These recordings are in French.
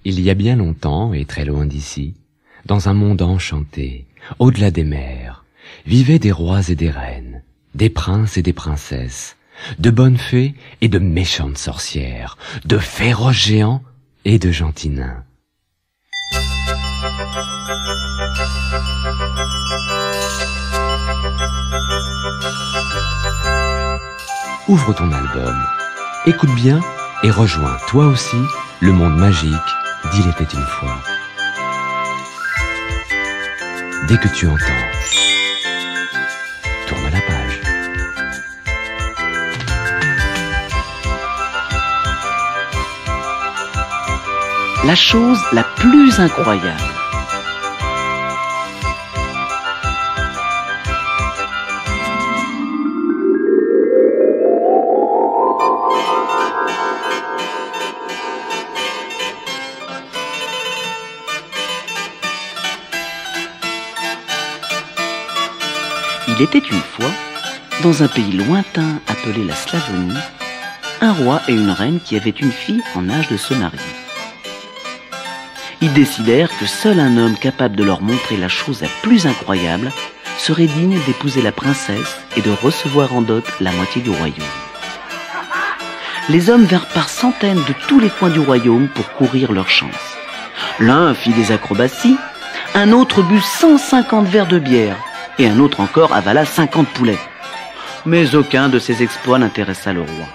Il y a bien longtemps et très loin d'ici, dans un monde enchanté, au-delà des mers, vivaient des rois et des reines, des princes et des princesses, de bonnes fées et de méchantes sorcières, de féroces géants et de gentils nains. Ouvre ton album, écoute bien et rejoins toi aussi le monde magique d'Il était une fois. Dès que tu entends, tourne la page. La chose la plus incroyable. Il était une fois, dans un pays lointain appelé la Slavonie, un roi et une reine qui avaient une fille en âge de se marier. Ils décidèrent que seul un homme capable de leur montrer la chose la plus incroyable serait digne d'épouser la princesse et de recevoir en dot la moitié du royaume. Les hommes vinrent par centaines de tous les coins du royaume pour courir leur chance. L'un fit des acrobaties, un autre but 150 verres de bière, et un autre encore avala 50 poulets. Mais aucun de ces exploits n'intéressa le roi.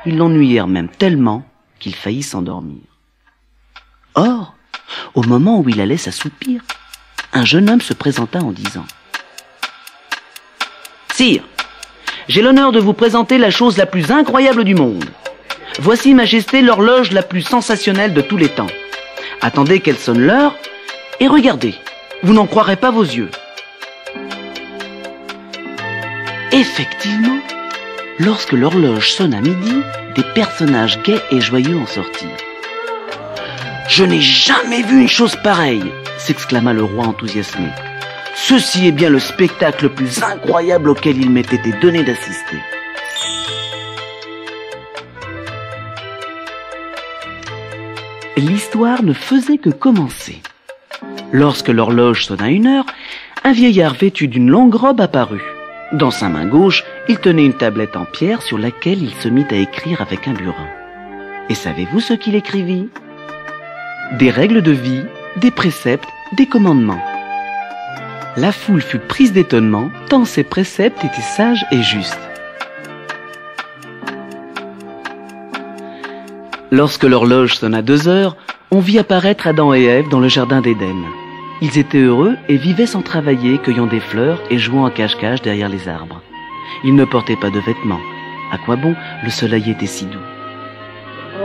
Ils l'ennuyèrent même tellement qu'il faillit s'endormir. Or, au moment où il allait s'assoupir, un jeune homme se présenta en disant « Sire, j'ai l'honneur de vous présenter la chose la plus incroyable du monde. Voici, Majesté, l'horloge la plus sensationnelle de tous les temps. Attendez qu'elle sonne l'heure et regardez, vous n'en croirez pas vos yeux. » Effectivement, lorsque l'horloge sonne à midi, des personnages gais et joyeux en sortirent. « Je n'ai jamais vu une chose pareille !» s'exclama le roi enthousiasmé. « Ceci est bien le spectacle le plus incroyable auquel il m'ait été donné d'assister. » L'histoire ne faisait que commencer. Lorsque l'horloge sonna 1 heure, un vieillard vêtu d'une longue robe apparut. Dans sa main gauche, il tenait une tablette en pierre sur laquelle il se mit à écrire avec un burin. Et savez-vous ce qu'il écrivit? Des règles de vie, des préceptes, des commandements. La foule fut prise d'étonnement, tant ces préceptes étaient sages et justes. Lorsque l'horloge sonna 2 heures, on vit apparaître Adam et Ève dans le jardin d'Éden. Ils étaient heureux et vivaient sans travailler, cueillant des fleurs et jouant à cache-cache derrière les arbres. Ils ne portaient pas de vêtements. À quoi bon, le soleil était si doux.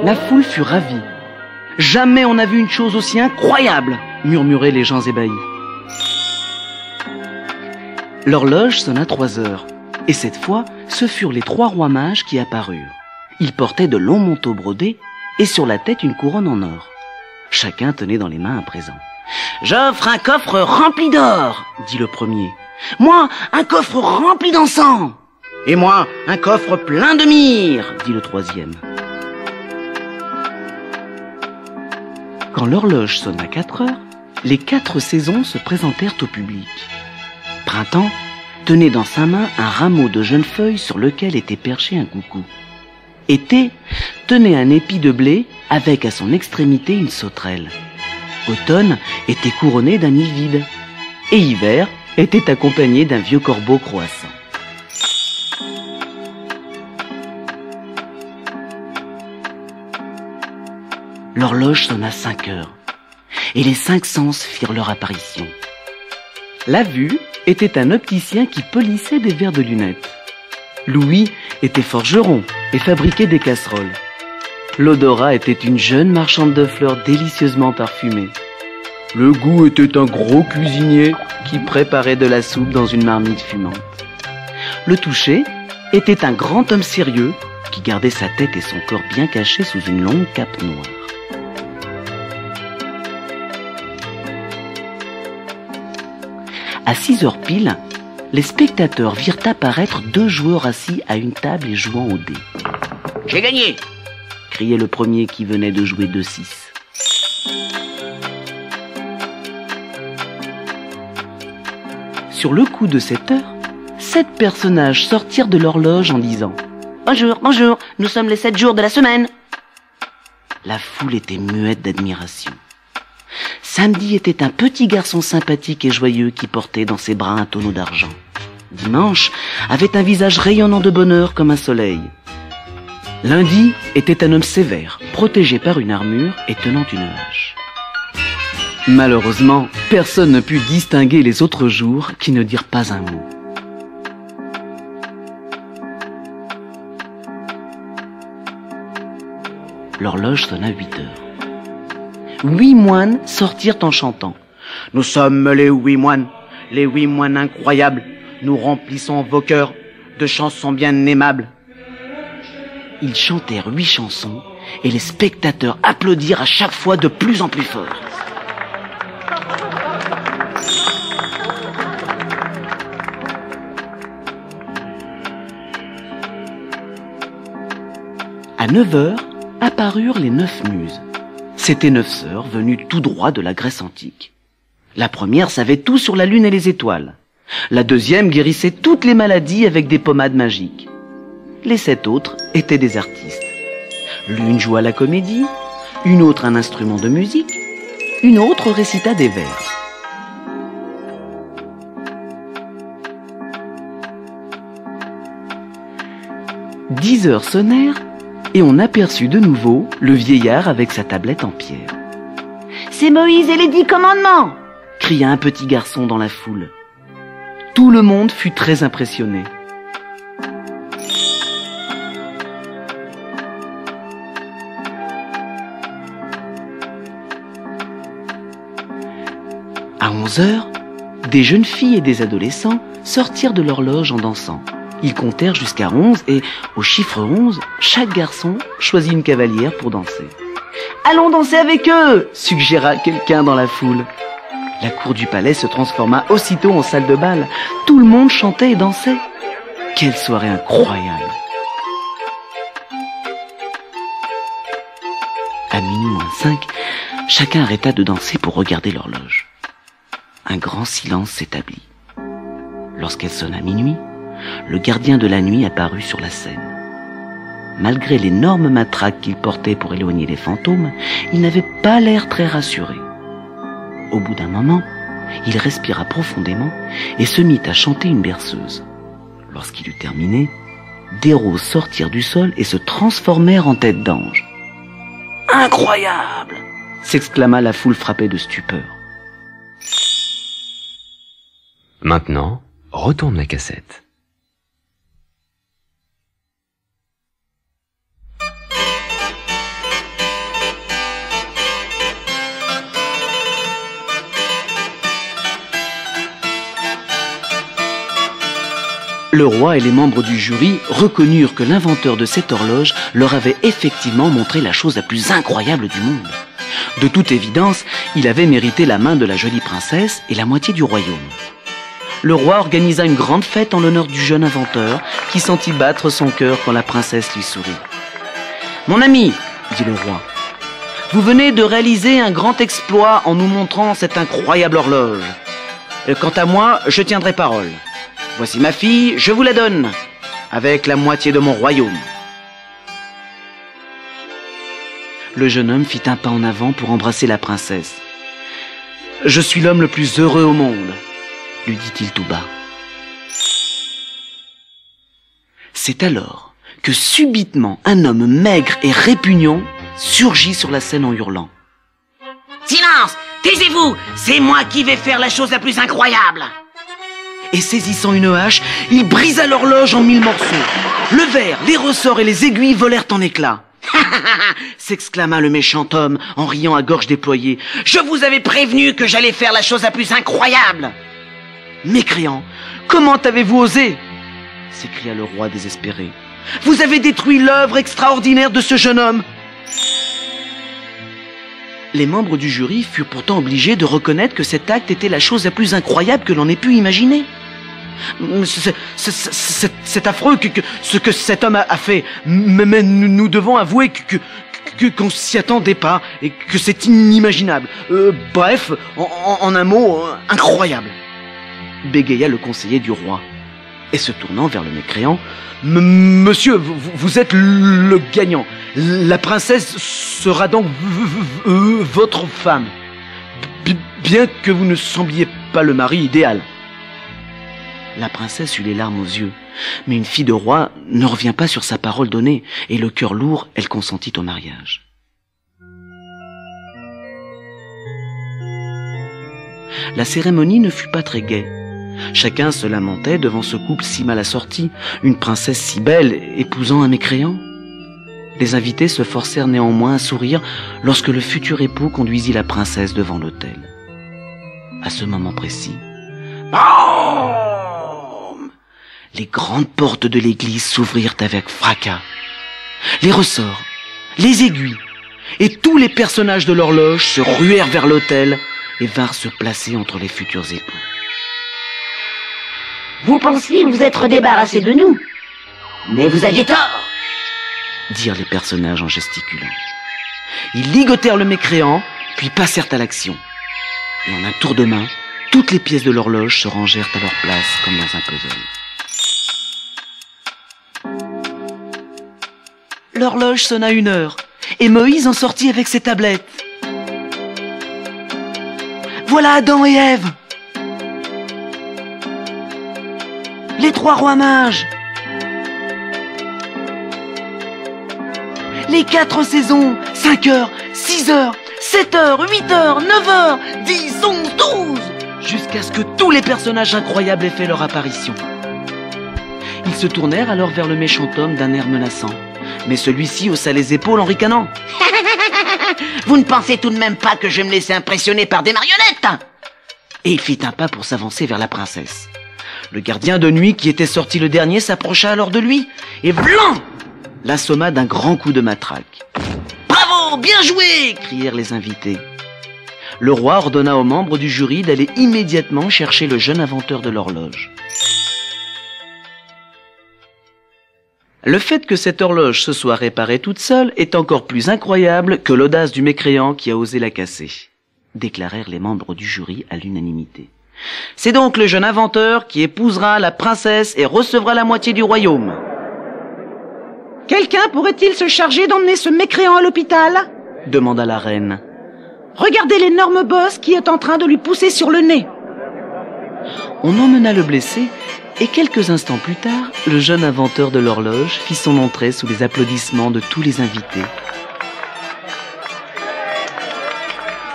La foule fut ravie. « Jamais on n'a vu une chose aussi incroyable !» murmuraient les gens ébahis. L'horloge sonna 3 heures. Et cette fois, ce furent les 3 rois mages qui apparurent. Ils portaient de longs manteaux brodés et sur la tête une couronne en or. Chacun tenait dans les mains un présent. « J'offre un coffre rempli d'or !» dit le premier. « Moi, un coffre rempli d'encens !»« Et moi, un coffre plein de myrrhe !» dit le troisième. Quand l'horloge sonna 4 heures, les 4 saisons se présentèrent au public. Printemps tenait dans sa main un rameau de jeunes feuilles sur lequel était perché un coucou. Été tenait un épi de blé avec à son extrémité une sauterelle. Automne était couronné d'un nid vide, et hiver était accompagné d'un vieux corbeau croissant. L'horloge sonna 5 heures, et les 5 sens firent leur apparition. La vue était un opticien qui polissait des verres de lunettes. Louis était forgeron et fabriquait des casseroles. L'odorat était une jeune marchande de fleurs délicieusement parfumée. Le goût était un gros cuisinier qui préparait de la soupe dans une marmite fumante. Le toucher était un grand homme sérieux qui gardait sa tête et son corps bien cachés sous une longue cape noire. À 6 heures pile, les spectateurs virent apparaître 2 joueurs assis à une table et jouant au dé. « J'ai gagné !» criait le premier qui venait de jouer 2-6. sur le coup de 7 heures, 7 personnages sortirent de l'horloge en disant « Bonjour, bonjour, nous sommes les 7 jours de la semaine !» La foule était muette d'admiration. Samedi était un petit garçon sympathique et joyeux qui portait dans ses bras un tonneau d'argent. Dimanche avait un visage rayonnant de bonheur comme un soleil. Lundi était un homme sévère, protégé par une armure et tenant une hache. Malheureusement, personne ne put distinguer les autres jours qui ne dirent pas un mot. L'horloge sonna 8 heures. 8 moines sortirent en chantant. « Nous sommes les 8 moines incroyables. Nous remplissons vos cœurs de chansons bien aimables. » Ils chantèrent 8 chansons et les spectateurs applaudirent à chaque fois de plus en plus fort. À 9 heures, apparurent les 9 muses. C'étaient 9 sœurs venues tout droit de la Grèce antique. La première savait tout sur la lune et les étoiles. La deuxième guérissait toutes les maladies avec des pommades magiques. Les 7 autres étaient des artistes. L'une joua la comédie, une autre un instrument de musique, une autre récita des vers. « 10 heures sonnèrent et on aperçut de nouveau le vieillard avec sa tablette en pierre. « C'est Moïse et les 10 commandements !» cria un petit garçon dans la foule. Tout le monde fut très impressionné. À 11 heures, des jeunes filles et des adolescents sortirent de l'horloge en dansant. Ils comptèrent jusqu'à 11 et, au chiffre 11, chaque garçon choisit une cavalière pour danser. « Allons danser avec eux !» suggéra quelqu'un dans la foule. La cour du palais se transforma aussitôt en salle de bal. Tout le monde chantait et dansait. Quelle soirée incroyable! À minuit moins 5, chacun arrêta de danser pour regarder l'horloge. Un grand silence s'établit. Lorsqu'elle sonna minuit, le gardien de la nuit apparut sur la scène. Malgré l'énorme matraque qu'il portait pour éloigner les fantômes, il n'avait pas l'air très rassuré. Au bout d'un moment, il respira profondément et se mit à chanter une berceuse. Lorsqu'il eut terminé, des roses sortirent du sol et se transformèrent en têtes d'ange. « Incroyable !» s'exclama la foule frappée de stupeur. Maintenant, retourne la cassette. Le roi et les membres du jury reconnurent que l'inventeur de cette horloge leur avait effectivement montré la chose la plus incroyable du monde. De toute évidence, il avait mérité la main de la jolie princesse et la moitié du royaume. Le roi organisa une grande fête en l'honneur du jeune inventeur qui sentit battre son cœur quand la princesse lui sourit. « Mon ami, dit le roi, vous venez de réaliser un grand exploit en nous montrant cette incroyable horloge. Quant à moi, je tiendrai parole. Voici ma fille, je vous la donne, avec la moitié de mon royaume. » Le jeune homme fit un pas en avant pour embrasser la princesse. « Je suis l'homme le plus heureux au monde, » lui dit-il tout bas. C'est alors que subitement un homme maigre et répugnant surgit sur la scène en hurlant. « Silence! Taisez-vous! C'est moi qui vais faire la chose la plus incroyable !» Et saisissant une hache, il brisa l'horloge en 1000 morceaux. Le verre, les ressorts et les aiguilles volèrent en éclats. « s'exclama le méchant homme en riant à gorge déployée. « Je vous avais prévenu que j'allais faire la chose la plus incroyable !» Mécréant, comment avez-vous osé? S'écria le roi désespéré. Vous avez détruit l'œuvre extraordinaire de ce jeune homme. Les membres du jury furent pourtant obligés de reconnaître que cet acte était la chose la plus incroyable que l'on ait pu imaginer. C'est affreux ce que cet homme a fait, mais nous devons avouer qu'on s'y attendait pas et que c'est inimaginable. Bref, en un mot, incroyable. bégaya le conseiller du roi. Et se tournant vers le mécréant, « Monsieur, vous êtes le gagnant. La princesse sera donc votre femme, bien que vous ne sembliez pas le mari idéal. » La princesse eut les larmes aux yeux, mais une fille de roi ne revient pas sur sa parole donnée, et le cœur lourd, elle consentit au mariage. La cérémonie ne fut pas très gaie. Chacun se lamentait devant ce couple si mal assorti, une princesse si belle épousant un mécréant. Les invités se forcèrent néanmoins à sourire lorsque le futur époux conduisit la princesse devant l'autel. À ce moment précis, les grandes portes de l'église s'ouvrirent avec fracas. Les ressorts, les aiguilles et tous les personnages de l'horloge se ruèrent vers l'autel et vinrent se placer entre les futurs époux. Vous pensiez vous être débarrassé de nous, mais vous aviez tort, dirent les personnages en gesticulant. Ils ligotèrent le mécréant, puis passèrent à l'action. Et en un tour de main, toutes les pièces de l'horloge se rangèrent à leur place comme dans un puzzle. L'horloge sonna 1 heure, et Moïse en sortit avec ses tablettes. Voilà Adam et Ève, les 3 rois mages, les 4 saisons, 5 heures, 6 heures, 7 heures, 8 heures, 9 heures, 10, 11, 12, jusqu'à ce que tous les personnages incroyables aient fait leur apparition. Ils se tournèrent alors vers le méchant homme d'un air menaçant, mais celui-ci haussa les épaules en ricanant. Vous ne pensez tout de même pas que je vais me laisser impressionner par des marionnettes? Et il fit un pas pour s'avancer vers la princesse. Le gardien de nuit qui était sorti le dernier s'approcha alors de lui et vlan l'assomma d'un grand coup de matraque. « Bravo, bien joué !» crièrent les invités. Le roi ordonna aux membres du jury d'aller immédiatement chercher le jeune inventeur de l'horloge. Le fait que cette horloge se soit réparée toute seule est encore plus incroyable que l'audace du mécréant qui a osé la casser, déclarèrent les membres du jury à l'unanimité. C'est donc le jeune inventeur qui épousera la princesse et recevra la moitié du royaume. Quelqu'un pourrait-il se charger d'emmener ce mécréant à l'hôpital? Demanda la reine. Regardez l'énorme bosse qui est en train de lui pousser sur le nez. On emmena le blessé et quelques instants plus tard, le jeune inventeur de l'horloge fit son entrée sous les applaudissements de tous les invités.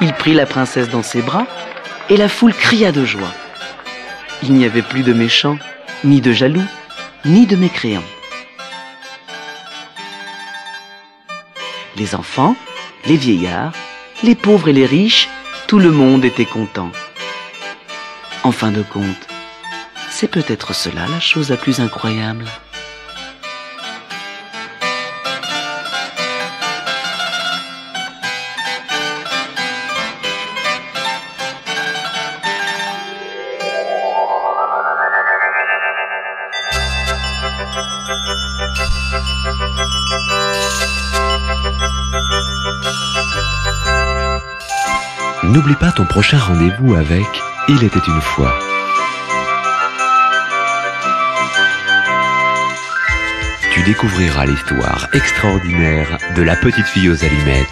Il prit la princesse dans ses bras et la foule cria de joie. Il n'y avait plus de méchants, ni de jaloux, ni de mécréants. Les enfants, les vieillards, les pauvres et les riches, tout le monde était content. En fin de compte, c'est peut-être cela la chose la plus incroyable. N'oublie pas ton prochain rendez-vous avec Il était une fois. Tu découvriras l'histoire extraordinaire de la petite fille aux allumettes